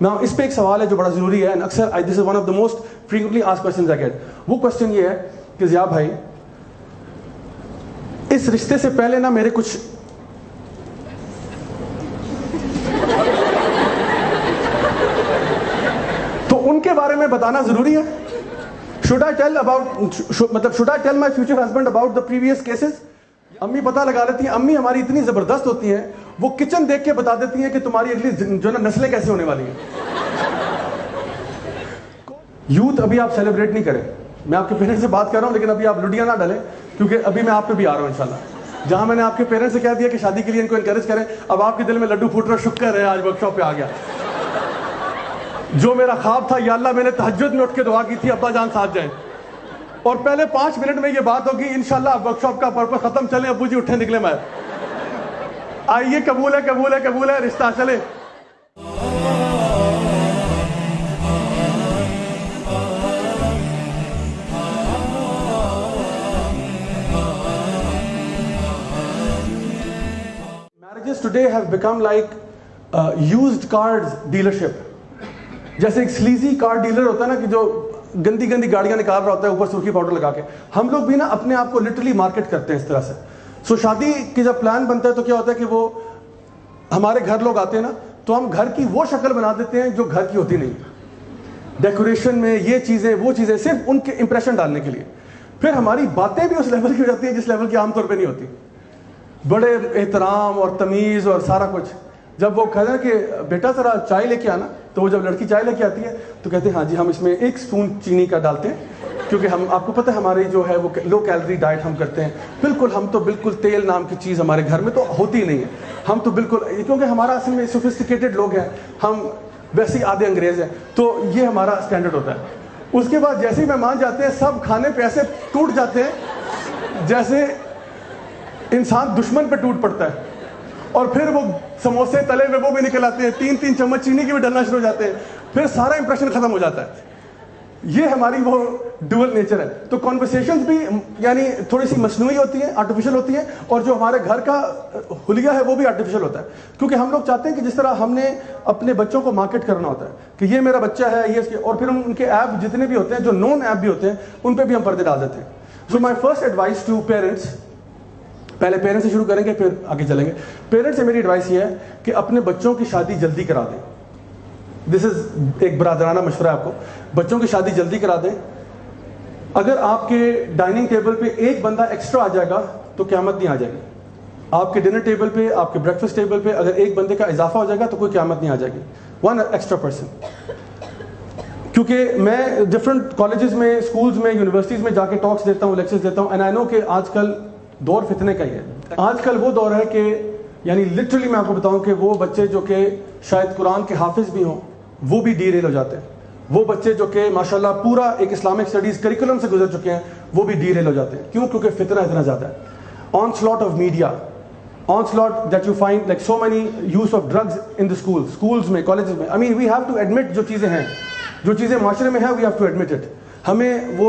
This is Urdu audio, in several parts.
Now, اس پہ ایک سوال ہے جو بڑا ضروری ہے, اکثر this is one of the most frequently asked questions I get. وہ کوشچن یہ ہے کہ ضیاء بھائی, اس رشتے سے پہلے نا میرے کچھ تو ان کے بارے میں بتانا ضروری ہے. should I tell my future husband about the previous cases? امی پتہ لگا لیتی ہیں. امی ہماری اتنی زبردست ہوتی ہیں, وہ کچن دیکھ کے بتا دیتی ہیں کہ تمہاری اگلی جو نا نسلیں کیسے ہونے والی ہیں. یوتھ ابھی آپ سیلیبریٹ نہیں کریں. میں آپ کے پیرنٹس سے بات کر رہا ہوں, لیکن ابھی آپ لڈیاں نہ ڈالیں, کیونکہ ابھی میں آپ پہ بھی آ رہا ہوں انشاءاللہ. جہاں میں نے آپ کے پیرنٹس سے کہہ دیا کہ شادی کے لیے ان کو انکریج کریں, اب آپ کے دل میں لڈو پھوٹ رہا, شکر ہے آج ورک شاپ پہ آ گیا. جو میرا خواب تھا, یا اللہ میں نے تہجد میں اٹھ کے دعا کی تھی ابا جان ساتھ جائیں, اور پہلے 5 منٹ میں یہ بات ہوگی انشاءاللہ اب ورک شاپ کا پرپس ختم, چلیں ابو جی اٹھیں نکلیں باہر, آئیے قبول ہے قبول ہے قبول ہے, رشتہ چلے. Marriages today have become like used cars dealership. جیسے ایک سلیزی کار ڈیلر ہوتا ہے نا, کہ جو گندی گندی گاڑیاں نکال رہا ہوتا ہے اوپر سرخی پاؤڈر لگا کے. ہم لوگ بھی نا اپنے آپ کو لٹرلی مارکیٹ کرتے ہیں اس طرح سے. سو شادی کی جب پلان بنتا ہے تو کیا ہوتا ہے کہ وہ ہمارے گھر لوگ آتے ہیں نا, تو ہم گھر کی وہ شکل بنا دیتے ہیں جو گھر کی ہوتی نہیں. ڈیکوریشن میں یہ چیزیں وہ چیزیں صرف ان کے امپریشن ڈالنے کے لیے. پھر ہماری باتیں بھی اس لیول کی ہو جاتی ہیں جس لیول کی عام طور پہ نہیں ہوتی. بڑے احترام اور تمیز اور سارا کچھ. جب وہ کہتے ہیں کہ بیٹا ذرا چائے لے کے آنا, تو وہ جب لڑکی چائے لے کے آتی ہے تو کہتے ہیں ہاں جی ہم اس میں 1 اسپون چینی کا ڈالتے ہیں, کیونکہ ہم آپ کو پتہ ہے ہماری جو ہے وہ لو کیلری ڈائٹ ہم کرتے ہیں. بالکل ہم تو بالکل تیل نام کی چیز ہمارے گھر میں تو ہوتی نہیں ہے. ہم تو بالکل, کیونکہ ہمارا اصل میں سوفسٹیکیٹڈ لوگ ہیں, ہم ویسے ہی آدھے انگریز ہیں, تو یہ ہمارا اسٹینڈرڈ ہوتا ہے. اس کے بعد جیسے ہی مہمان جاتے ہیں سب کھانے پہ ایسے ٹوٹ جاتے ہیں جیسے انسان دشمن پہ ٹوٹ پڑتا ہے, اور پھر وہ سموسے تلے میں وہ بھی نکل آتے ہیں, 3 چمچ چینی کے بھی ڈلنا شروع ہو جاتے ہیں, پھر سارا امپریشن ختم ہو جاتا ہے. یہ ہماری وہ ڈوئل نیچر ہے. تو کانورسیشنز بھی یعنی تھوڑی سی مصنوعی ہوتی ہیں, آرٹیفیشل ہوتی ہیں, اور جو ہمارے گھر کا حلیہ ہے وہ بھی آرٹیفیشل ہوتا ہے, کیونکہ ہم لوگ چاہتے ہیں کہ جس طرح ہم نے اپنے بچوں کو مارکیٹ کرنا ہوتا ہے کہ یہ میرا بچہ ہے یہ, اور پھر ہم ان کے ایپ جتنے بھی ہوتے ہیں جو نون ایپ بھی ہوتے ہیں ان پہ بھی ہم پردے ڈال دیتے ہیں. So my first advice to parents, پہلے پیرنٹس سے شروع کریں گے پھر آگے چلیں گے. پیرنٹس سے میری ایڈوائس یہ ہے کہ اپنے بچوں کی شادی جلدی کرا دیں. دس از ایک برادرانہ مشورہ ہے آپ کو. بچوں کی شادی جلدی کرا دیں. اگر آپ کے ڈائننگ ٹیبل پہ ایک بندہ ایکسٹرا آ جائے گا تو قیامت نہیں آ جائے گی. آپ کے ڈنر ٹیبل پہ, آپ کے بریکفاسٹ ٹیبل پہ اگر ایک بندے کا اضافہ ہو جائے گا تو کوئی قیامت نہیں آ جائے گی. 1 ایکسٹرا پرسن. کیونکہ میں ڈفرینٹ کالجز میں, اسکولز میں, یونیورسٹیز میں جا کے ٹاکس دیتا ہوں, لیکچرز دیتا ہوں, اینڈ آئی نو کہ آج کل دور فتنے کا ہی ہے. آج کل وہ دور ہے کہ یعنی لٹرلی میں آپ کو بتاؤں کہ وہ بچے جو کہ شاید قرآن کے حافظ بھی ہوں وہ بھی ڈی ریل ہو جاتے ہیں. وہ بچے جو کہ ماشاءاللہ پورا ایک اسلامک اسٹڈیز کریکولم سے گزر چکے ہیں وہ بھی ڈی ریل ہو جاتے ہیں. کیوں؟ کیونکہ فتنہ اتنا زیادہ ہے. Onslaught of media, onslaught that you find like so many uses of drugs in the schools میں, کالجز میں. I mean we have to admit جو چیزیں ہیں, جو چیزیں معاشرے میں ہیں we have to admit it. ہمیں وہ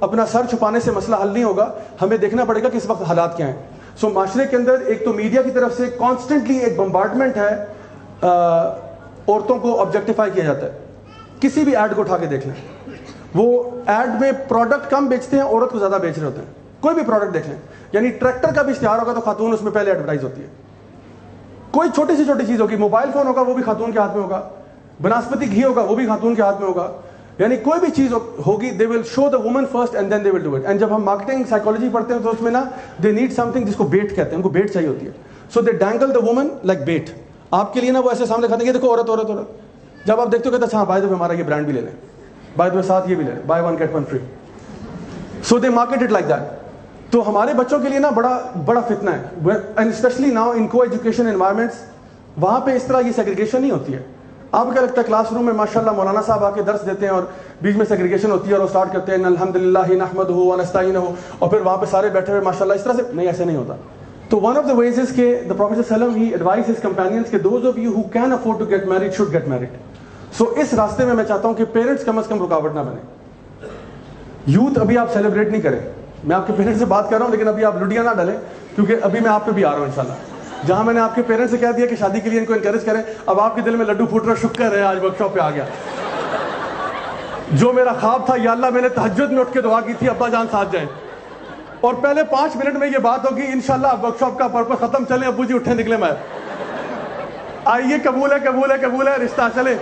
اپنا سر چھپانے سے مسئلہ حل نہیں ہوگا, ہمیں دیکھنا پڑے گا کہ اس وقت حالات کیا ہیں. سو معاشرے کے اندر ایک تو میڈیا کی طرف سے کانسٹنٹلی ایک بمبارڈمنٹ ہے, عورتوں کو آبجیکٹیفائی کیا جاتا ہے. کسی بھی ایڈ کو اٹھا کے دیکھ لیں, وہ ایڈ میں پروڈکٹ کم بیچتے ہیں, عورت کو زیادہ بیچ رہے ہوتے ہیں. کوئی بھی پروڈکٹ دیکھ لیں, یعنی ٹریکٹر کا بھی اشتہار ہوگا تو خاتون اس میں پہلے ایڈورٹائز ہوتی ہے. کوئی چھوٹی سی چھوٹی چیز ہوگی, موبائل فون ہوگا وہ بھی خاتون کے ہاتھ میں ہوگا, بناسپتی گھی ہوگا وہ بھی خاتون کے ہاتھ میں ہوگا. یعنی کوئی بھی چیز ہوگی they will show the woman first and then they will do it. And جب ہم مارکیٹنگ سائیکالوجی پڑھتے ہیں تو اس میں نا دے نیڈ سم تھنگ جس کو بیٹ کہتے ہیں, ان کو بیٹ چاہیے ہوتی ہے. سو دے ڈینگل دا وومن لائک بیٹ. آپ کے لیے نا وہ ایسے سامنے کھاتے ہیں, دیکھو عورت عورت عورت. جب آپ دیکھتے ہو کہتے ہیں اچھا بائی دا وے ہمارا یہ برانڈ بھی لے لیں, بائی دا وے ساتھ یہ بھی لے لیں, by 1 get 1 free. So they market it like that. تو ہمارے بچوں کے لیے نا بڑا فتنہ ہے, اینڈ اسپیشلی ناؤ ان کو ایجوکیشن انوائرمنٹس. وہاں پہ اس طرح یہ سیگریگیشن نہیں ہوتی ہے. آپ کیا لگتا ہے کلاس روم میں ماشاءاللہ مولانا صاحب آ کے درس دیتے ہیں اور بیچ میں سیگریگیشن ہوتی ہے اور وہ اسٹارٹ کرتے ہیں الحمدللہ نحمدہ ونستعینہ, اور پھر وہاں پہ سارے بیٹھے ہوئے ماشاءاللہ اس طرح سے نہیں, ایسے نہیں ہوتا. تو ون آف دا ویز از کہ the Prophet صلی اللہ علیہ وسلم he advised his companions کہ those of you who can afford to get married should get married. سو اس راستے میں چاہتا ہوں کہ پیرنٹس کم از کم رکاوٹ نہ بنے. یوتھ ابھی آپ سیلیبریٹ نہیں کریں. میں آپ کے پیرنٹس سے بات کر رہا ہوں, لیکن ابھی آپ لڈیاں نہ ڈالیں, کیونکہ ابھی میں آپ پہ بھی آ رہا ہوں انشاءاللہ. جہاں میں نے آپ کے پیرنٹس سے کہہ دیا کہ شادی کے لیے ان کو انکریج کریں, اب آپ کے دل میں لڈو پھوٹ رہا, شکر ہے آج ورک شاپ پہ آ گیا. جو میرا خواب تھا, یا اللہ میں نے تہجد میں اٹھ کے دعا کی تھی ابا جان ساتھ جائیں, اور پہلے 5 منٹ میں یہ بات ہوگی انشاءاللہ ورک شاپ کا پرپس ختم, چلیں ابو جی اٹھیں نکلے, میں آئیے قبول ہے قبول ہے قبول ہے رشتہ چلے,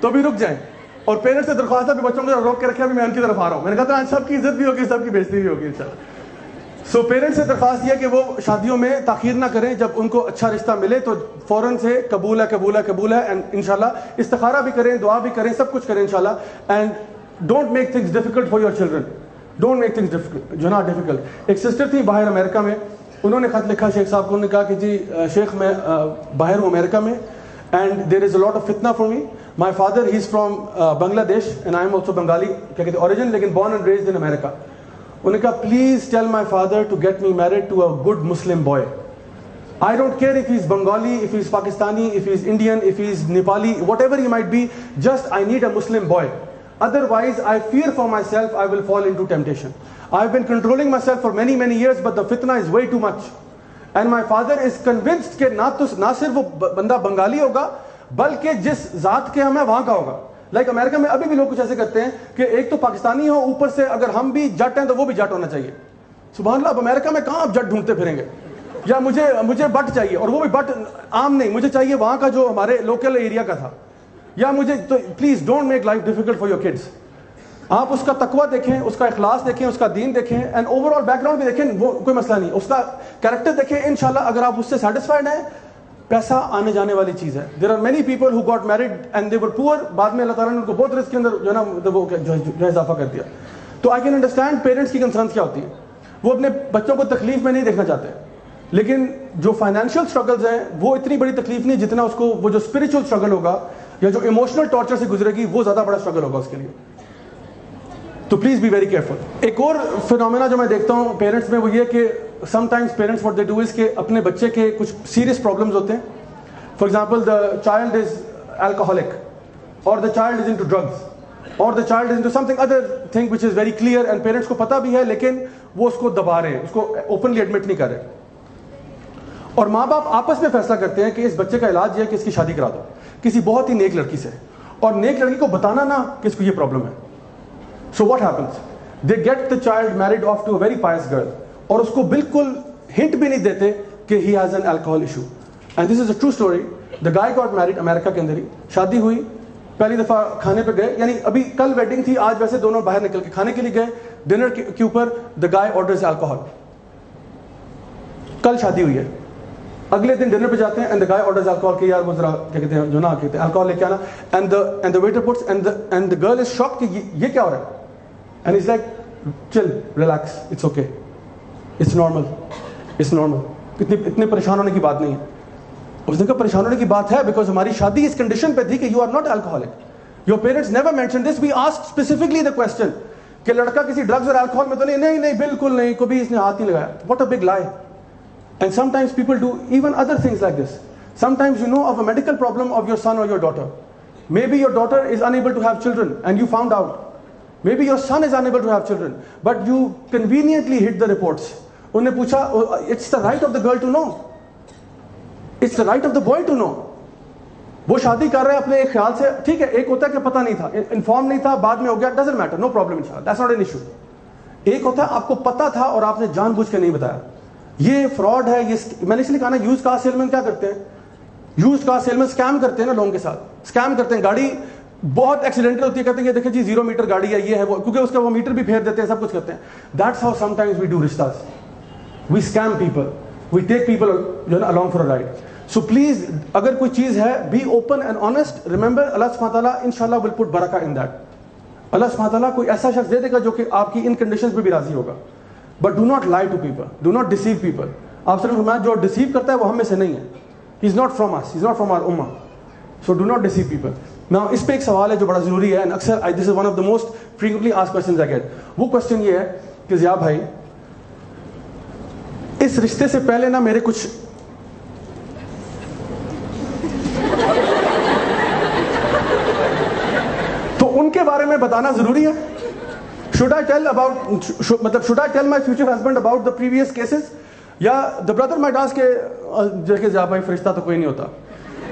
تو بھی رک جائیں. اور پیرنٹس سے درخواست ہے کہ بچوں کو روک کے رکھے, ابھی میں ان کی طرف آ رہا ہوں. میں نے کہا تھا سب کی عزت بھی ہوگی, سب کی بےزتی بھی ہوگی انشاءاللہ. سو پیرنٹس سے درخواست یہ کہ وہ شادیوں میں تاخیر نہ کریں, جب ان کو اچھا رشتہ ملے تو فوراً سے قبول ہے قبول ہے قبول ہے, اینڈ انشاءاللہ استخارہ بھی کریں, دعا بھی کریں, سب کچھ کریں انشاءاللہ. And don't make things difficult for your children, don't make things difficult, جو نا ڈیفیکلٹ. ایک سسٹر تھی باہر امریکہ میں, انہوں نے خط لکھا شیخ صاحب کو, انہوں نے کہا کہ جی شیخ میں باہر ہوں امریکہ میں, and there is a lot of فتنہ for me. My father he is from Bangladesh and I am also Bengali, کیا کہتے ہیں اوریجن, لیکن born and raised in America. انہوں نے کہا please tell my father to get me married to a good Muslim boy. I don't care if he's Bengali, if he's Pakistani, if he's Indian, if he's Nepali, whatever he might be, just I need a Muslim boy. Otherwise, I fear for myself, I will fall into temptation. I've been controlling myself for many, many years, but the fitna is way too much. And my father is convinced کہ نہ صرف وہ بندہ بنگالی ہوگا, بلکہ جس ذات کے ہمیں وہاں کا ہوگا. لائک امریکہ میں ابھی بھی لوگ کچھ ایسے کرتے ہیں کہ ایک تو پاکستانی ہو, اوپر سے اگر ہم بھی جٹ ہیں تو وہ بھی جٹ ہونا چاہیے. سبحان اللہ, اب امریکہ میں کہاں آپ جٹ ڈھونڈتے پھریں گے, یا مجھے بٹ چاہیے, اور وہ بھی بٹ عام نہیں, مجھے چاہیے وہاں کا جو ہمارے لوکل ایریا کا تھا. یا مجھے تو please don't make life difficult for your kids. آپ اس کا تقویٰ دیکھیں, اس کا اخلاص دیکھیں, اس کا دین دیکھیں, and over all back ground بھی دیکھیں, وہ کوئی مسئلہ نہیں, اس کا کیریکٹر دیکھیں. انشاءاللہ اگر آپ اس سے سیٹسفائڈ ہیں, پیسہ آنے جانے والی چیز ہے. There are many people who got married and they were poor, بعد میں اللہ تعالیٰ نے ان کو بہت رزق کے اندر جو ہے نا وہ جو اضافہ کر دیا. تو آئی کین انڈرسٹینڈ پیرنٹس کی کنسرنس کیا ہوتی ہے, وہ اپنے بچوں کو تکلیف میں نہیں دیکھنا چاہتے, لیکن جو فائنینشیل اسٹرگلز ہیں وہ اتنی بڑی تکلیف نہیں جتنا اس کو وہ جو اسپرچل اسٹرگل ہوگا یا جو ایموشنل ٹارچر سے گزرے گی وہ زیادہ بڑا اسٹرگل ہوگا اس کے لیے. تو پلیز بی ویری کیئرفل. ایک اور فنومینا جو میں دیکھتا ہوں پیرنٹس میں وہ یہ کہ sometimes parents what they do is کہ اپنے بچے کے کچھ سیریس پرابلمز ہوتے ہیں. For example the child is alcoholic, اور the child is into drugs, اور the child is into something other thing which is very clear, and parents کو پتہ بھی ہے لیکن وہ اس کو دبا رہے ہیں, اس کو اوپنلی ایڈمٹ نہیں کر رہے. اور ماں باپ آپس میں فیصلہ کرتے ہیں کہ اس بچے کا علاج یہ ہے کہ اس کی شادی کرا دو کسی بہت ہی نیک لڑکی سے, اور نیک لڑکی کو بتانا نا کہ اس کو یہ پرابلم ہے. So what happens, they get the child married off to a very pious girl, اور اس کو بالکل ہنٹ بھی نہیں دیتے کہ he has an alcohol issue. And this is a true story. The guy got married امریکہ کے اندر ہی, شادی ہوئی, پہلی دفعہ کھانے پہ گئے, یعنی ابھی کل ویڈنگ تھی, آج ویسے دونوں باہر نکل کے کھانے کے لیے گئے. ڈنر کے اوپر دا گائے آرڈرز الکوہول, کل شادی ہوئی ہے, اگلے دن ڈنر پہ جاتے ہیں and the guy orders alcohol کہ یار وہ ذرا کیا کہتے ہیں جو نا کہتے ہیں الکوہول لے کے آنا, and the waiter puts and the girl is shock کہ یہ کیا ہو رہا ہے, and is like chill relax, it's okay, it's normal, it's normal, اتنے پریشان ہونے کی بات نہیں ہے. اس نے کہا پریشان ہونے کی بات ہے بیکاز ہماری شادی اس کنڈیشن پہ تھی کہ you are not alcoholic. Your parents never mention this, we ask specifically the question کہ لڑکا کسی ڈرگز اور الکوہول میں تو نہیں, نہیں بالکل نہیں, کبھی اس نے ہاتھ نہیں لگایا. واٹ اے بگ لائی. And sometimes people do even other things like this. Sometimes you know of a medical problem of your son or your daughter. Maybe your daughter is unable to have children and you found out. Maybe your son is unable to have children, but you conveniently hid the reports. انہوں نے پوچھا, it's the right of the girl to know. It's the right of the boy to know. وہ شادی کر رہے ہیں اپنے ایک خیال سے, ٹھیک ہے, ایک ہوتا ہے کہ پتہ نہیں تھا, انفارم نہیں تھا, بعد میں ہو گیا, doesn't matter, no problem inshallah, that's not an issue. ایک ہوتا ہے آپ کو پتہ تھا اور آپ نے جان بوجھ کے نہیں بتایا. یہ فراڈ ہے. یہ میں نے اس لیے کہا نا, یوز کار سیلمین کیا کرتے ہیں, یوز کار سیلمین اسکیم کرتے ہیں نا لوگوں کے ساتھ, اسکیم کرتے ہیں. گاڑی بہت ایکسیڈنٹل ہوتی ہے, کہتے ہیں یہ دیکھیں جی 0 میٹر گاڑی ہے, یہ ہے وہ, کیونکہ اس کا وہ میٹر بھی پھیر دیتے ہیں, سب کچھ کرتے ہیں. That's how sometimes we do رشتاز, we scam people, we take people جو ہے نا along for a ride. So please اگر کوئی چیز ہے, be open and honest. Remember اللہ سبحانہ تعالیٰ انشاءاللہ ول پٹ برکہ ان دیٹ. اللہ سبحانہ تعالیٰ کوئی ایسا شخص دے دے گا جو کہ آپ کی ان کنڈیشنز پہ بھی راضی ہوگا. But do not lie to people, do not deceive people. آپ صرف فرمایا جو ڈیسیو کرتا ہے وہ ہم میں سے نہیں ہے, he is not from us, he is not from our امہ. So do not deceive people. Now اس پہ ایک سوال ہے جو بڑا ضروری ہے, اینڈ اکثر this is one of the most frequently asked questions I get. وہ کوسچن یہ ہے کہ ضیاء بھائی, اس رشتے سے پہلے نا میرے کچھ تو ان کے بارے میں بتانا ضروری ہے. should I tell my future husband about the previous cases? یا the brother might ask کہ جیسے جا بھائی فرشتہ تو کوئی نہیں ہوتا.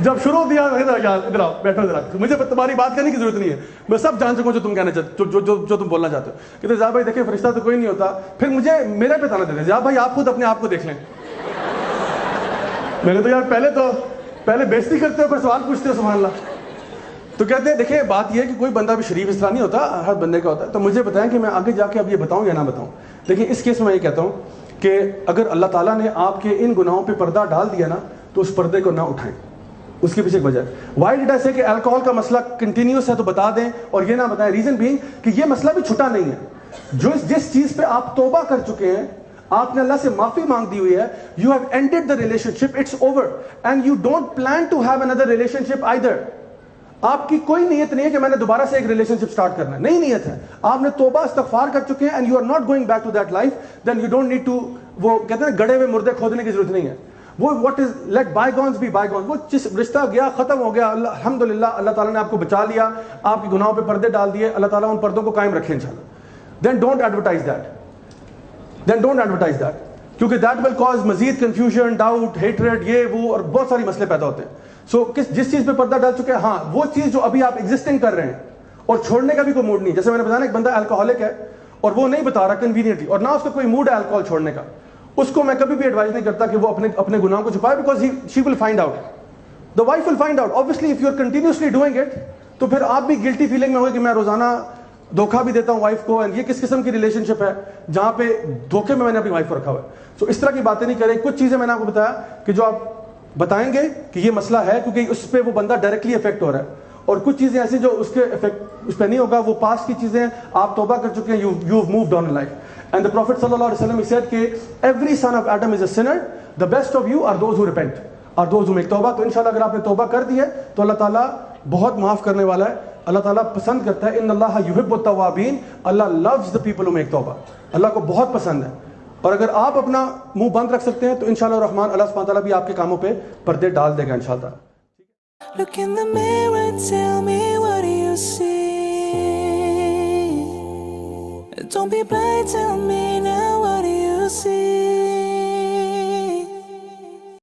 جب شروع دیا ادھر آؤ بیٹھو ادھر، مجھے تمہاری بات کرنے کی ضرورت نہیں ہے، میں سب جان سکوں جو تم کہنا چاہتے جو تم بولنا چاہتے ہو. کہتے جا بھائی دیکھیں فرشتہ تو کوئی نہیں ہوتا، پھر مجھے میرے پہ تانا دیتے جا بھائی آپ خود اپنے آپ کو دیکھ لیں. میں نے تو یار پہلے بےزتی کرتے ہو پھر سوال پوچھتے ہو، سبحان اللہ. تو کہتے ہیں دیکھیں بات یہ ہے کہ کوئی بندہ بھی شریف اس طرح نہیں ہوتا، ہر بندے کا ہوتا ہے. تو مجھے بتائیں کہ میں آگے جا کے اب یہ بتاؤں یا نہ بتاؤں. لیکن اس کیس میں یہ کہتا ہوں کہ اگر اللہ تعالیٰ نے آپ کے ان گناہوں پہ پردہ ڈال دیا نا تو اس پردے کو نہ اٹھائیں. اس کے پیچھے ایک وجہ ہے. وائی ڈڈ آئی سے کہ الکوہول کا مسئلہ کنٹینیوس ہے تو بتا دیں اور یہ نہ بتائیں. ریزن بینگ کہ یہ مسئلہ بھی چھٹا نہیں ہے. جس چیز پہ آپ توبہ کر چکے ہیں، آپ نے اللہ سے معافی مانگ دی ہوئی ہے، you have ended the relationship, it's over and you don't plan to have another relationship either. آپ کی کوئی نیت نہیں ہے کہ میں نے دوبارہ سے ایک ریلیشن شپ سٹارٹ کرنا ہے، نہیں نیت ہے. آپ نے توبہ استغفار کر چکے ہیں and you are not going back to that life, then you don't need to, وہ کہتے ہیں گڑے ہوئے مردے کھودنے کی ضرورت نہیں ہے. وہ what is let bygones be bygones. وہ جس رشتہ گیا ختم ہو گیا، الحمدللہ اللہ تعالیٰ نے آپ کو بچا لیا، آپ کے گناہوں پہ پردے ڈال دیے، اللہ تعالیٰ ان پردوں کو قائم رکھے انشاءاللہ. دین ڈونٹ ایڈورٹائز دیٹ، کیونکہ دیٹ ول کاز مزید کنفیوژن، ڈاؤٹ، ہیٹریڈ، یہ وہ اور بہت ساری مسئلے پیدا ہوتے ہیں. سو جس چیز پہ پردہ ڈال چکے ہیں، ہاں وہ چیز جو ابھی آپ ایگزسٹنگ کر رہے ہیں اور چھوڑنے کا بھی کوئی موڈ نہیں. جیسے میں نے بتایا ایک بندہ الکوہولک ہے اور وہ نہیں بتا رہا کنوینئنٹلی، اور نہ اس کا کوئی موڈ ہے الکوہول چھوڑنے کا، اس کو میں کبھی بھی ایڈوائز نہیں کرتا کہ وہ اپنے گناہوں کو چھپائے، because she will find out, the wife will find out. Obviously if you are continuously doing it تو پھر آپ بھی گلٹی فیلنگ میں ہوگی کہ میں روزانہ دھوکہ بھی دیتا ہوں وائف کو، اینڈ یہ کس قسم کی ریلیشن شپ ہے جہاں پہ دھوکے میں نے اپنی وائف کو رکھا ہوا ہے. سو اس طرح کی باتیں نہیں کریں. کچھ چیزیں میں نے آپ کو بتایا کہ جو آپ بتائیں گے کہ یہ مسئلہ ہے کیونکہ اس پہ وہ بندہ ڈائریکٹلی افیکٹ ہو رہا ہے، اور کچھ چیزیں ایسی جو اس کے افیکٹ اس پہ نہیں ہوگا، وہ پاسٹ کی چیزیں آپ توبہ کر چکے ہیں، you have moved on in life. And the Prophet sallallahu alaihi wasallam he said کہ every son of Adam is a sinner, the best of you are those who repent, are those who make توبہ. تو انشاءاللہ اگر آپ نے توبہ کر دی ہے تو اللہ تعالیٰ بہت معاف کرنے والا ہے. اللہ تعالیٰ پسند کرتا ہے، ان اللہ یحب التوابین، اللہ loves the people who make توبہ. اللہ کو بہت پسند ہے. اور اگر آپ اپنا منہ بند رکھ سکتے ہیں تو انشاءاللہ الرحمن اللہ سبحانہ تعالیٰ بھی آپ کے کاموں پہ پردے ڈال دے گا انشاءاللہ. Look in the mirror, tell me what do you see? Don't be blind, tell me now what do you see?